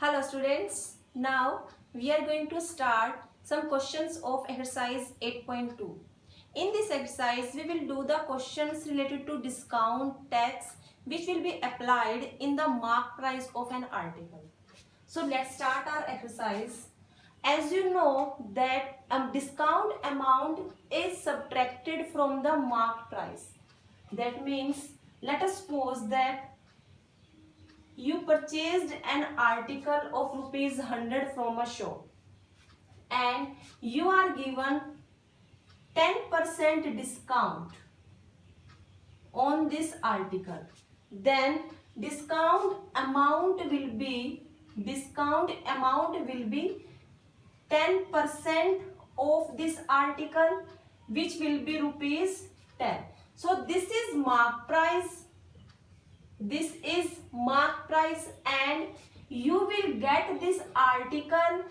Hello students, now we are going to start some questions of exercise 8.2. In this exercise, we will do the questions related to discount tax which will be applied in the mark price of an article. So let's start our exercise. As you know that a discount amount is subtracted from the mark price. That means let us suppose that you purchased an article of rupees 100 from a shop and you are given 10% discount on this article. Then discount amount will be 10% of this article, which will be rupees 10. So this is mark price. This is mark price and you will get this article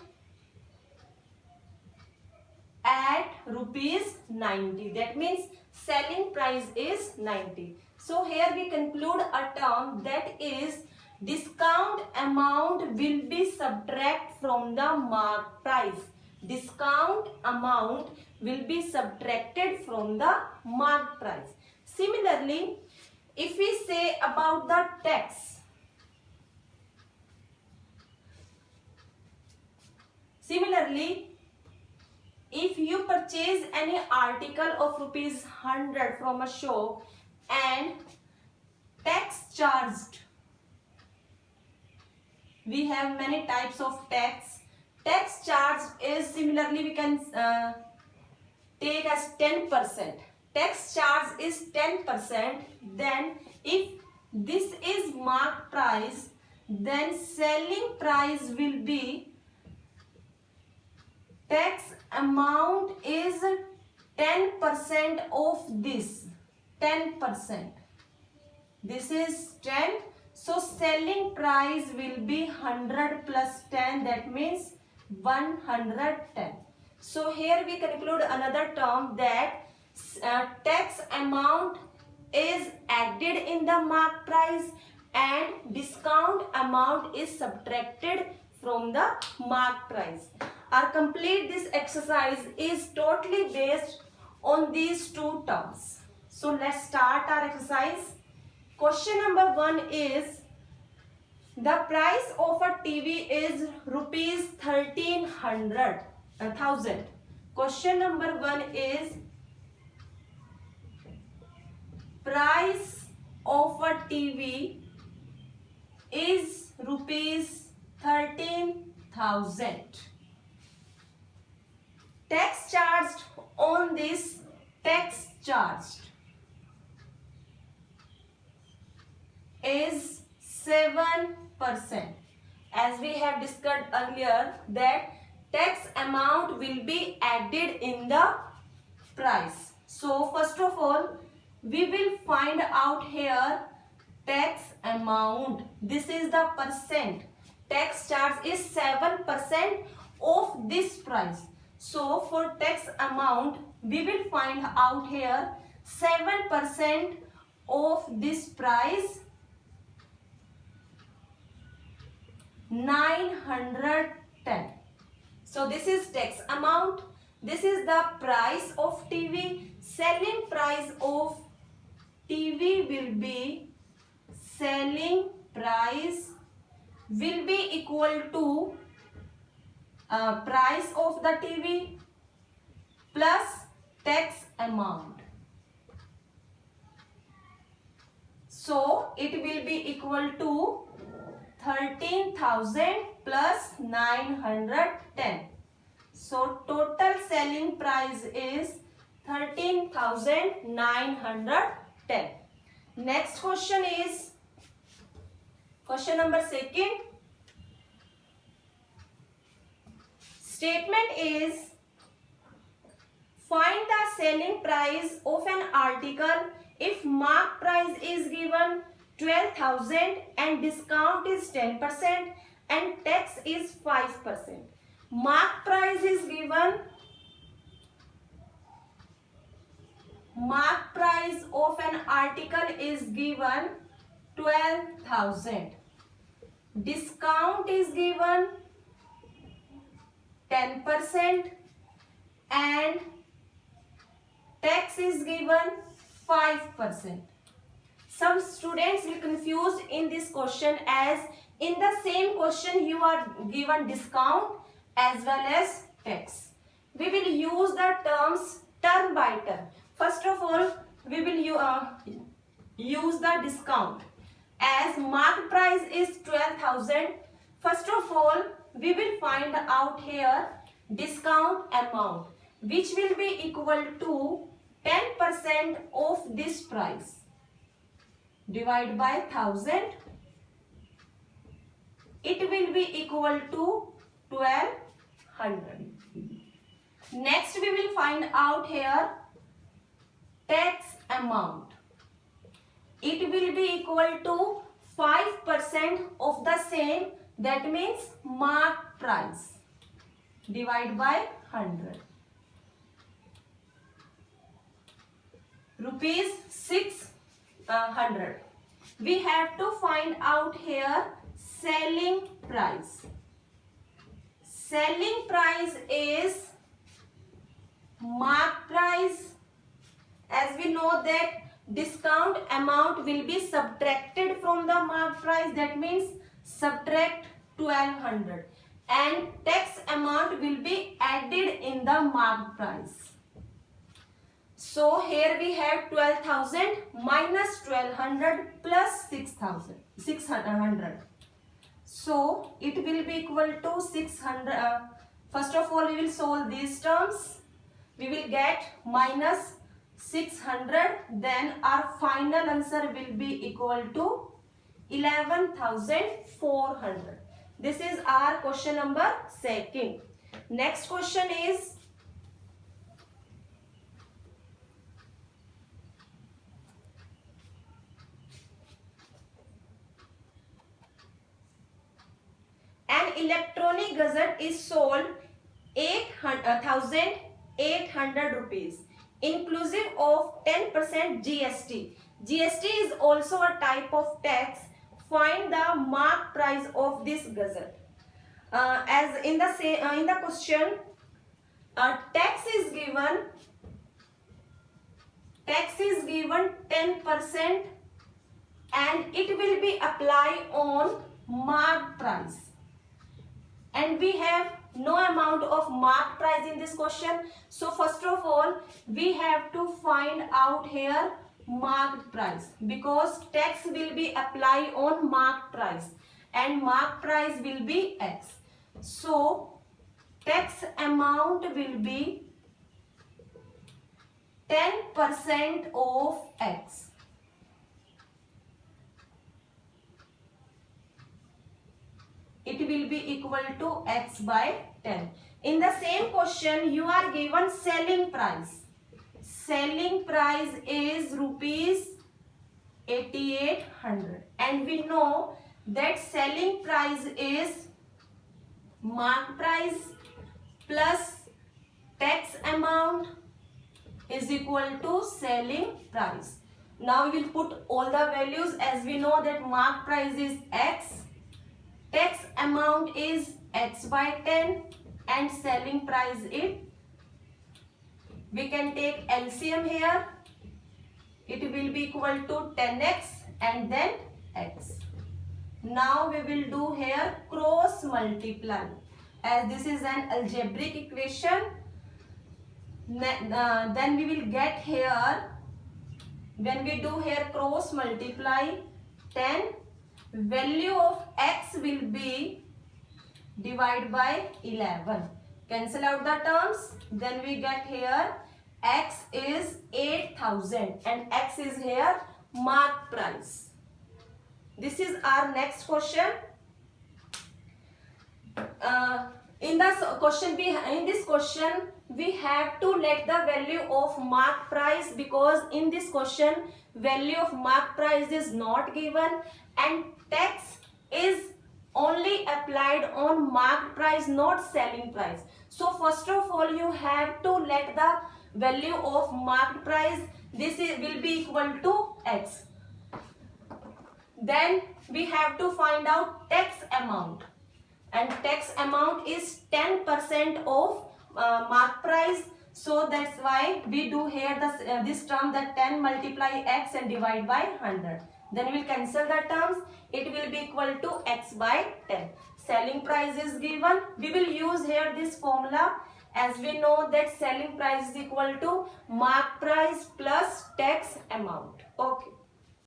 at rupees 90. That means selling price is 90. So here we conclude a term that is discount amount will be subtracted from the mark price. Discount amount will be subtracted from the mark price. Similarly, if we say about the tax, if you purchase any article of rupees 100 from a shop and tax charged, we have many types of tax. Tax charged is similarly we can take as 10%. Tax charge is 10%. Then if this is mark price, then selling price will be tax amount is 10% of this. 10%. This is 10. So selling price will be 100 plus 10. That means 110. So here we conclude another term that tax amount is added in the mark price and discount amount is subtracted from the mark price. Our complete this exercise is totally based on these two terms. So let's start our exercise. Question number 1 is the price of a TV is rupees 1300,000. Question number 1 is price of a TV is rupees 13,000. Tax charged on this, tax charged is 7%. As we have discussed earlier that tax amount will be added in the price. So first of all, we will find out here tax amount. This is the percent. Tax charge is 7% of this price. So for tax amount, we will find out here 7% of this price, 910. So this is tax amount. This is the price of TV. Selling price of TV will be, selling price will be equal to price of the TV plus tax amount. So it will be equal to 13,000 plus 910. So total selling price is 13,910. Next question is question number 2. Statement is find the selling price of an article if mark price is given 12,000 and discount is 10% and tax is 5%. Mark price is given, mark price of an article is given 12,000. discount is given 10% and tax is given 5%. Some students will confused in this question, as in the same question you are given discount as well as tax. We will use the terms term by term. First of all, we will use the discount. As market price is 12,000. First of all, we will find out here discount amount, which will be equal to 10% of this price. Divide by 1000. It will be equal to 1200. Next, we will find out here tax amount. It will be equal to 5% of the same, that means mark price. Divide by 100. Rupees 600. We have to find out here selling price. Selling price is mark price. As we know that discount amount will be subtracted from the mark price, that means subtract 1200, and tax amount will be added in the mark price. So here we have 12,000 minus 1200 plus 600. So it will be equal to 600. First of all, we will solve these terms. We will get minus 600. Then our final answer will be equal to 11,400. This is our question number 2. Next question is an electronic gadget is sold 1,800 rupees, inclusive of 10% GST. GST is also a type of tax. Find the mark price of this gadget. As in the question, tax is given 10% and it will be applied on mark price. And we have no amount of mark price in this question. So first of all, we have to find out here marked price, because tax will be applied on mark price and mark price will be X. So tax amount will be 10% of X. It will be equal to X by 10. In the same question, you are given selling price. Selling price is rupees 8,800. And we know that selling price is mark price plus tax amount is equal to selling price. Now we will put all the values, as we know that mark price is X. Tax amount is X by 10 and selling price is, we can take LCM here. It will be equal to 10x and then X. Now we will do here cross multiply, as this is an algebraic equation. Then we will get here, when we do here cross multiply, 10 value of X will be divided by 11. Cancel out the terms. Then we get here X is 8,000 and X is here mark price. This is our next question. In this question we have to let the value of mark price, because in this question value of mark price is not given and tax is only applied on mark price, not selling price. So first of all, you have to let the value of mark price, will be equal to X. Then we have to find out tax amount, and tax amount is 10% of mark price. So that's why we do here this term, that 10 multiply x and divide by 100. Then we will cancel the terms. It will be equal to x by 10. Selling price is given. We will use here this formula, as we know that selling price is equal to mark price plus tax amount. Okay.